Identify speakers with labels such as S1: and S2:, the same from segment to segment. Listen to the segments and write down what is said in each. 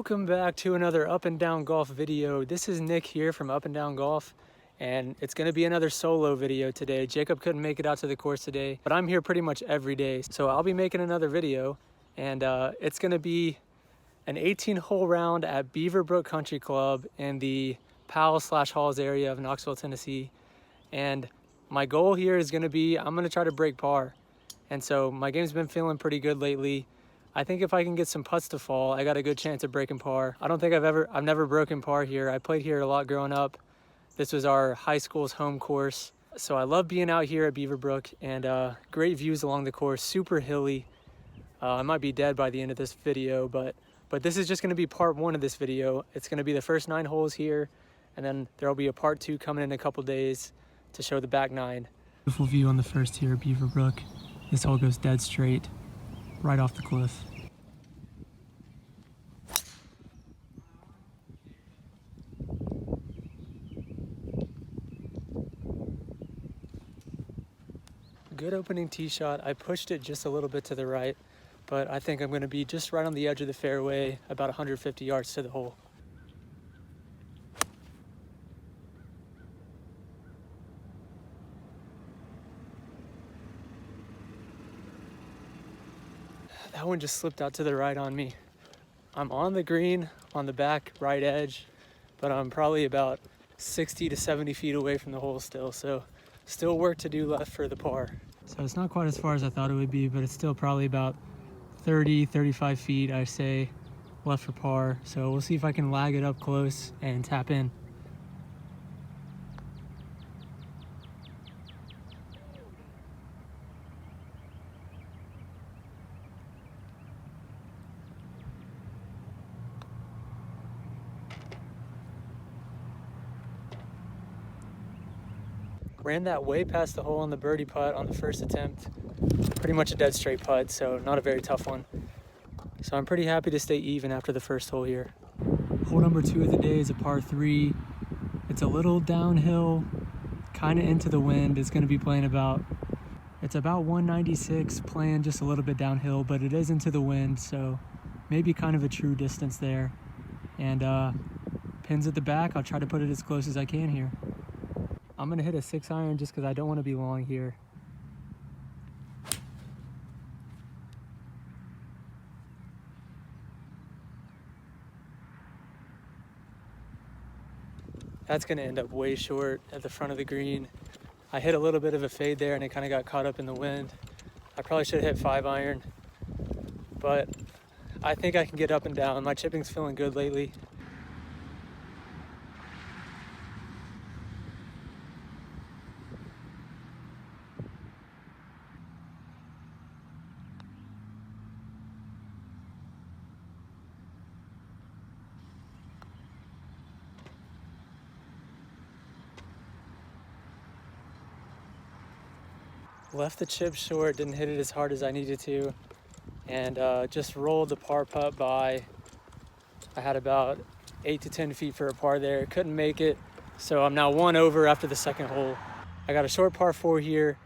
S1: Welcome back to another Up and Down Golf video. This is Nick here from Up and Down Golf, and it's going to be another solo video today. Jacob couldn't make it out to the course today, but I'm here pretty much every day, so I'll be making another video, and it's going to be an 18-hole round at Beaver Brook Country Club in the Powell/Halls area of Knoxville, Tennessee. And my goal here is going to be, I'm going to try to break par. And so my game's been feeling pretty good lately. I think if I can get some putts to fall, I got a good chance of breaking par. I don't think I've never broken par here. I played here a lot growing up. This was our high school's home course. So I love being out here at Beaver Brook, and great views along the course, super hilly. I might be dead by the end of this video, but this is just gonna be part one of this video. It's gonna be the first 9 holes here, and then there'll be a part 2 coming in a couple days to show the back 9. Beautiful view on the first here at Beaver Brook. This hole goes dead straight, right off the cliff. Good opening tee shot. I pushed it just a little bit to the right, but I think I'm going to be just right on the edge of the fairway, about 150 yards to the hole. That one just slipped out to the right on me. I'm on the green on the back right edge, but I'm probably about 60 to 70 feet away from the hole still, so still work to do left for the par. So it's not quite as far as I thought it would be, but it's still probably about 30, 35 feet, I say, left for par. So we'll see if I can lag it up close and tap in. Ran that way past the hole on the birdie putt on the first attempt. Pretty much a dead straight putt, so not a very tough one. So I'm pretty happy to stay even after the first hole here. Hole number 2 of the day is a par 3. It's a little downhill, kind of into the wind. It's going to be playing it's about 196, playing just a little bit downhill, but it is into the wind, so maybe kind of a true distance there. And pins at the back. I'll try to put it as close as I can here. I'm gonna hit a 6-iron just because I don't want to be long here. That's gonna end up way short at the front of the green. I hit a little bit of a fade there and it kind of got caught up in the wind. I probably should have hit 5-iron, but I think I can get up and down. My chipping's feeling good lately. Left the chip short, didn't hit it as hard as I needed to, and just rolled the par putt by. I had about 8 to 10 feet for a par there, couldn't make it, so I'm now 1 over after the second hole. I got a short par 4 here,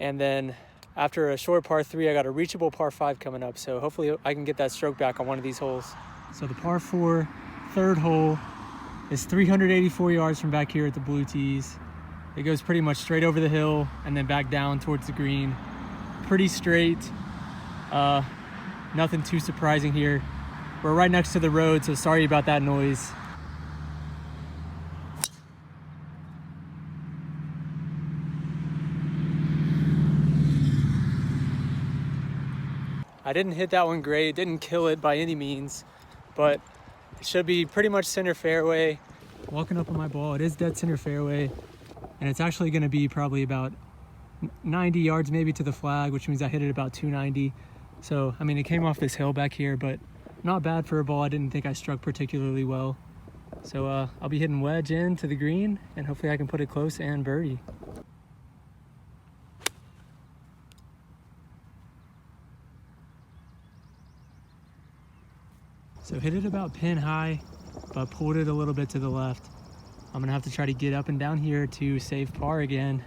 S1: and then after a short par 3, I got a reachable par 5 coming up, so hopefully I can get that stroke back on one of these holes. So the par 4 third hole is 384 yards from back here at the blue tees. It goes pretty much straight over the hill and then back down towards the green. Pretty straight, nothing too surprising here. We're right next to the road, so sorry about that noise. I didn't hit that one great, didn't kill it by any means, but it should be pretty much center fairway. Walking up on my ball, it is dead center fairway. And it's actually going to be probably about 90 yards maybe to the flag, which means I hit it about 290. So, I mean, it came off this hill back here, but not bad for a ball I didn't think I struck particularly well. So I'll be hitting wedge in to the green, and hopefully I can put it close and birdie. So hit it about pin high, but pulled it a little bit to the left. I'm gonna have to try to get up and down here to save par again.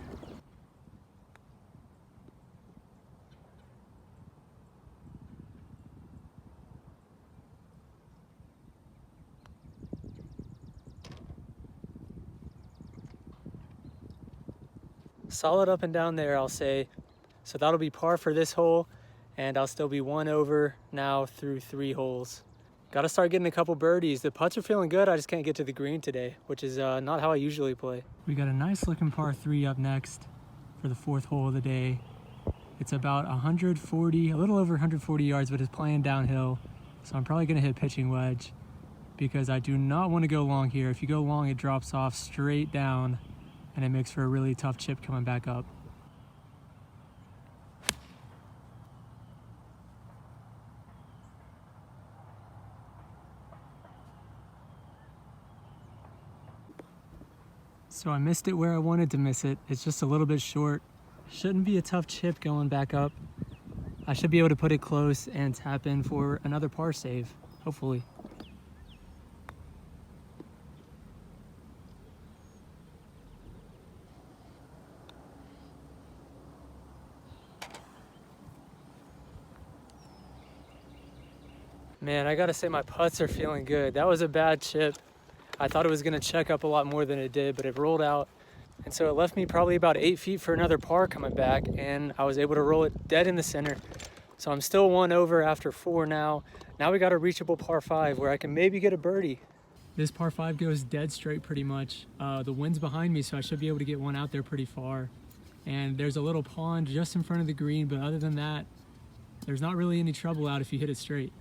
S1: Solid up and down there, I'll say. So that'll be par for this hole, and I'll still be 1 over now through 3 holes. Got to start getting a couple birdies. The putts are feeling good. I just can't get to the green today, which is not how I usually play. We got a nice looking par 3 up next for the 4th hole of the day. It's about 140, a little over 140 yards, but it's playing downhill. So I'm probably going to hit pitching wedge because I do not want to go long here. If you go long, it drops off straight down and it makes for a really tough chip coming back up. So I missed it where I wanted to miss it. It's just a little bit short. Shouldn't be a tough chip going back up. I should be able to put it close and tap in for another par save, hopefully. Man, I gotta say my putts are feeling good. That was a bad chip. I thought it was gonna check up a lot more than it did, but it rolled out. And so it left me probably about 8 feet for another par coming back, and I was able to roll it dead in the center. So I'm still 1 over after 4 now. Now we got a reachable par 5 where I can maybe get a birdie. This par 5 goes dead straight pretty much. The wind's behind me, so I should be able to get one out there pretty far. And there's a little pond just in front of the green, but other than that, there's not really any trouble out if you hit it straight.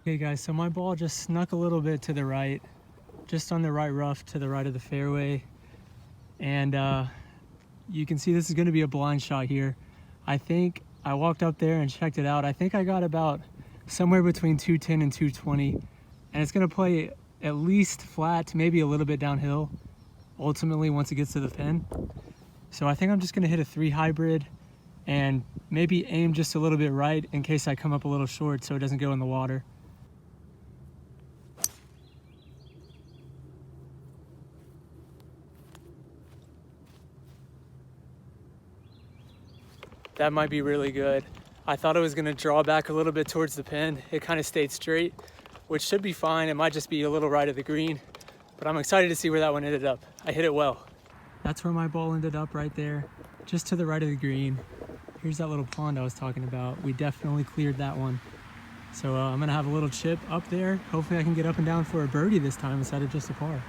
S1: Okay guys, so my ball just snuck a little bit to the right, just on the right rough to the right of the fairway. And you can see this is gonna be a blind shot here. I think I walked up there and checked it out. I think I got about somewhere between 210 and 220. And it's gonna play at least flat, maybe a little bit downhill, ultimately once it gets to the pin. So I think I'm just gonna hit a 3 hybrid and maybe aim just a little bit right in case I come up a little short so it doesn't go in the water. That might be really good. I thought it was gonna draw back a little bit towards the pin. It kind of stayed straight, which should be fine. It might just be a little right of the green, but I'm excited to see where that one ended up. I hit it well. That's where my ball ended up right there, just to the right of the green. Here's that little pond I was talking about. We definitely cleared that one. So I'm gonna have a little chip up there. Hopefully I can get up and down for a birdie this time instead of just a par.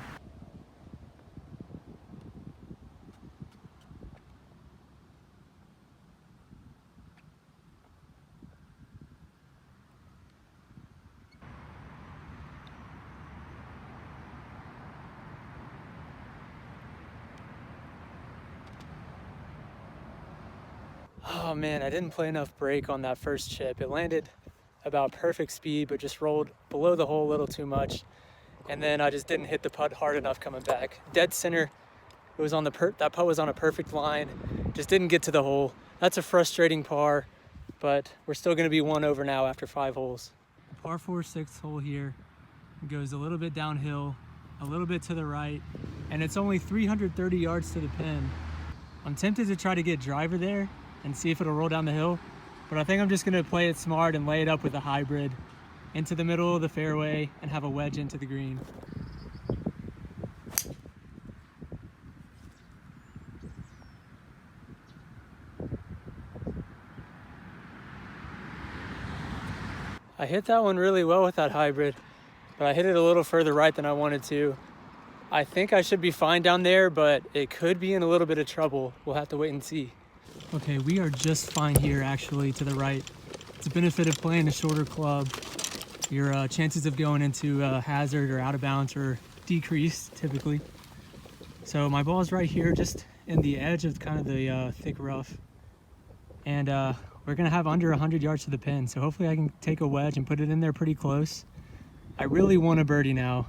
S1: Oh man, I didn't play enough break on that first chip. It landed about perfect speed, but just rolled below the hole a little too much. And then I just didn't hit the putt hard enough coming back. Dead center. It was on the that putt was on a perfect line. Just didn't get to the hole. That's a frustrating par, but we're still gonna be 1 over now after 5 holes. Par 4 6th hole here. It goes a little bit downhill, a little bit to the right, and it's only 330 yards to the pin. I'm tempted to try to get driver there and see if it'll roll down the hill, but I think I'm just gonna play it smart and lay it up with a hybrid into the middle of the fairway and have a wedge into the green. I hit that one really well with that hybrid, but I hit it a little further right than I wanted to. I think I should be fine down there, but it could be in a little bit of trouble. We'll have to wait and see. Okay, we are just fine here actually to the right. It's a benefit of playing a shorter club. Your chances of going into hazard or out of bounds are decreased typically. So my ball's right here, just in the edge of kind of the thick rough. And we're gonna have under 100 yards to the pin. So hopefully I can take a wedge and put it in there pretty close. I really want a birdie now.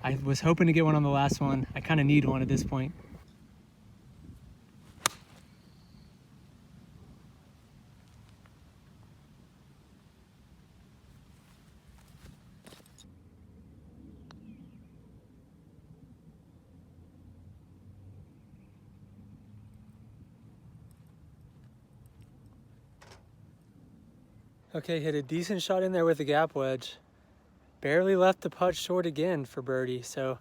S1: I was hoping to get one on the last one. I kind of need one at this point. Okay, hit a decent shot in there with the gap wedge. Barely left the putt short again for birdie, so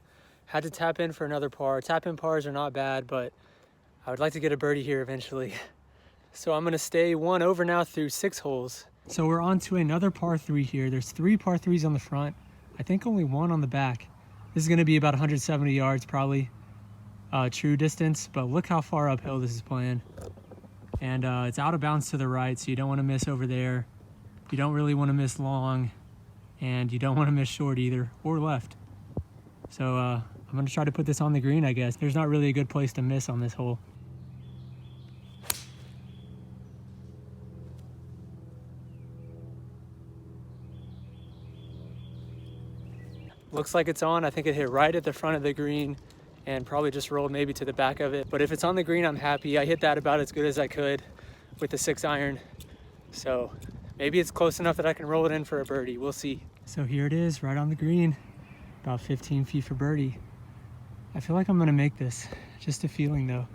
S1: had to tap in for another par. Tap in pars are not bad, but I would like to get a birdie here eventually. So I'm gonna stay one over now through 6 holes. So we're on to another par 3 here. There's 3 par 3s on the front. I think only 1 on the back. This is gonna be about 170 yards probably, true distance, but look how far uphill this is playing. And it's out of bounds to the right, so you don't wanna miss over there. You don't really wanna miss long, and you don't wanna miss short either, or left. So I'm gonna try to put this on the green, I guess. There's not really a good place to miss on this hole. Looks like it's on. I think it hit right at the front of the green and probably just rolled maybe to the back of it. But if it's on the green, I'm happy. I hit that about as good as I could with the 6 iron. So maybe it's close enough that I can roll it in for a birdie. We'll see. So here it is, right on the green, about 15 feet for birdie. I feel like I'm gonna make this. Just a feeling though.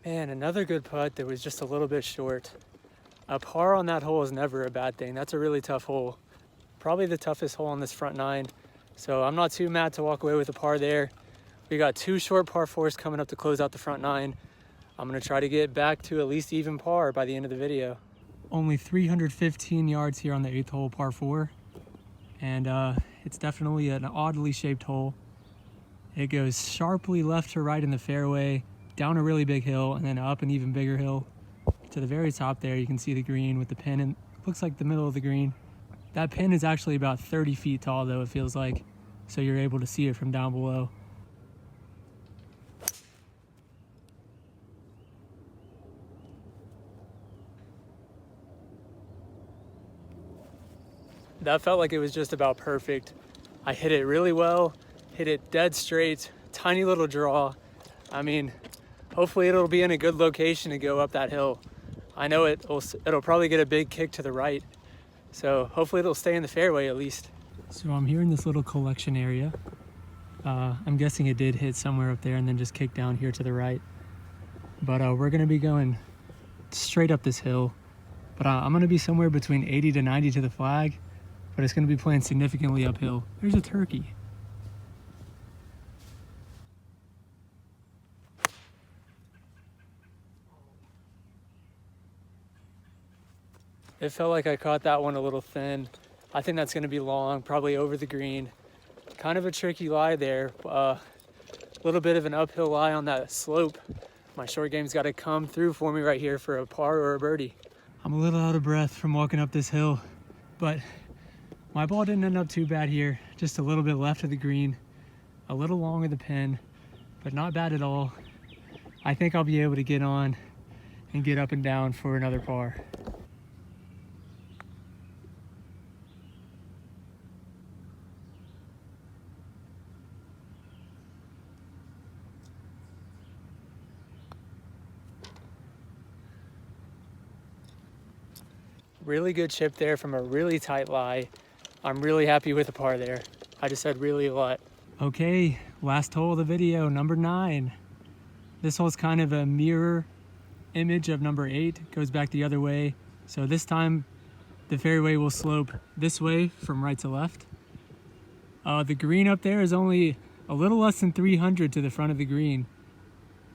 S1: Man, another good putt that was just a little bit short. A par on that hole is never a bad thing. That's a really tough hole. Probably the toughest hole on this front 9. So I'm not too mad to walk away with a par there. We got 2 short par 4s coming up to close out the front 9. I'm gonna try to get back to at least even par by the end of the video. Only 315 yards here on the 8th hole, par 4. And it's definitely an oddly shaped hole. It goes sharply left to right in the fairway, down a really big hill, and then up an even bigger hill. To the very top there, you can see the green with the pin, and looks like the middle of the green. That pin is actually about 30 feet tall though, it feels like, so you're able to see it from down below. That felt like it was just about perfect. I hit it really well, hit it dead straight, tiny little draw. I mean, hopefully it'll be in a good location to go up that hill. I know it'll probably get a big kick to the right, so hopefully it'll stay in the fairway at least. So I'm here in this little collection area. I'm guessing it did hit somewhere up there and then just kick down here to the right. But we're gonna be going straight up this hill. But I'm gonna be somewhere between 80 to 90 to the flag, but it's gonna be playing significantly uphill. There's a turkey. It felt like I caught that one a little thin. I think that's gonna be long, probably over the green. Kind of a tricky lie there. A little bit of an uphill lie on that slope. My short game's gotta come through for me right here for a par or a birdie. I'm a little out of breath from walking up this hill, but my ball didn't end up too bad here. Just a little bit left of the green, a little long of the pin, but not bad at all. I think I'll be able to get on and get up and down for another par. Really good chip there from a really tight lie. I'm really happy with the par there. I just said really a lot. Okay, last hole of the video, number 9. This hole's kind of a mirror image of number 8. Goes back the other way. So this time the fairway will slope this way from right to left. The green up there is only a little less than 300 to the front of the green.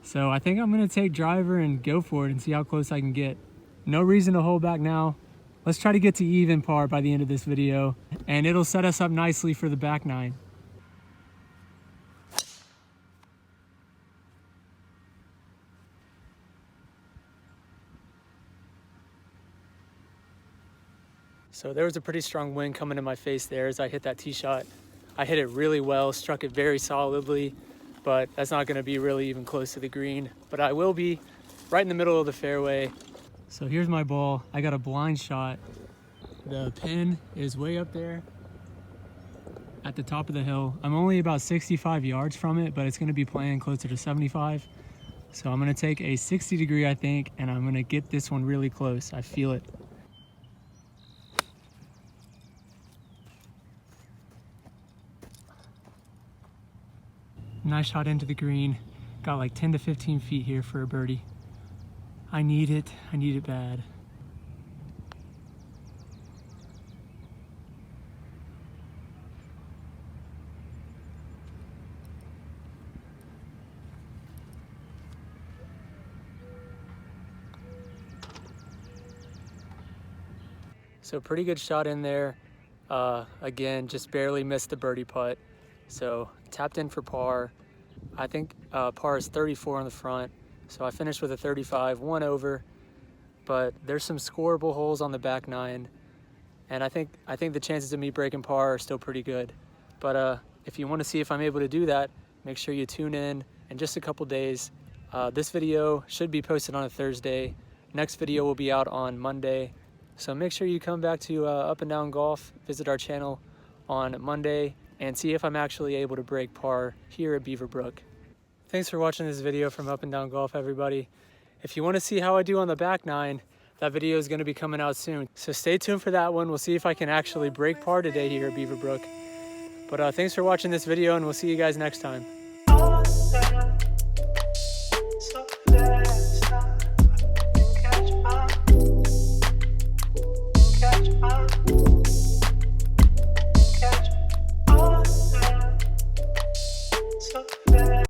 S1: So I think I'm gonna take driver and go for it and see how close I can get. No reason to hold back now. Let's try to get to even par by the end of this video, and it'll set us up nicely for the back 9. So there was a pretty strong wind coming in my face there as I hit that tee shot. I hit it really well, struck it very solidly, but that's not gonna be really even close to the green. But I will be right in the middle of the fairway. So here's my ball. I got a blind shot. The pin is way up there at the top of the hill. I'm only about 65 yards from it, but it's gonna be playing closer to 75. So I'm gonna take a 60 degree, I think, and I'm gonna get this one really close. I feel it. Nice shot into the green. Got like 10 to 15 feet here for a birdie. I need it bad. So pretty good shot in there. Again, just barely missed the birdie putt. So tapped in for par. I think par is 34 on the front. So I finished with a 35, 1 over. But there's some scoreable holes on the back 9. And I think the chances of me breaking par are still pretty good. But if you want to see if I'm able to do that, make sure you tune in just a couple days. This video should be posted on a Thursday. Next video will be out on Monday. So make sure you come back to Up and Down Golf, visit our channel on Monday, and see if I'm actually able to break par here at Beaver Brook. Thanks for watching this video from Up and Down Golf, everybody. If you want to see how I do on the back 9, that video is going to be coming out soon. So stay tuned for that one. We'll see if I can actually break par today here at Beaver Brook. But thanks for watching this video, and we'll see you guys next time.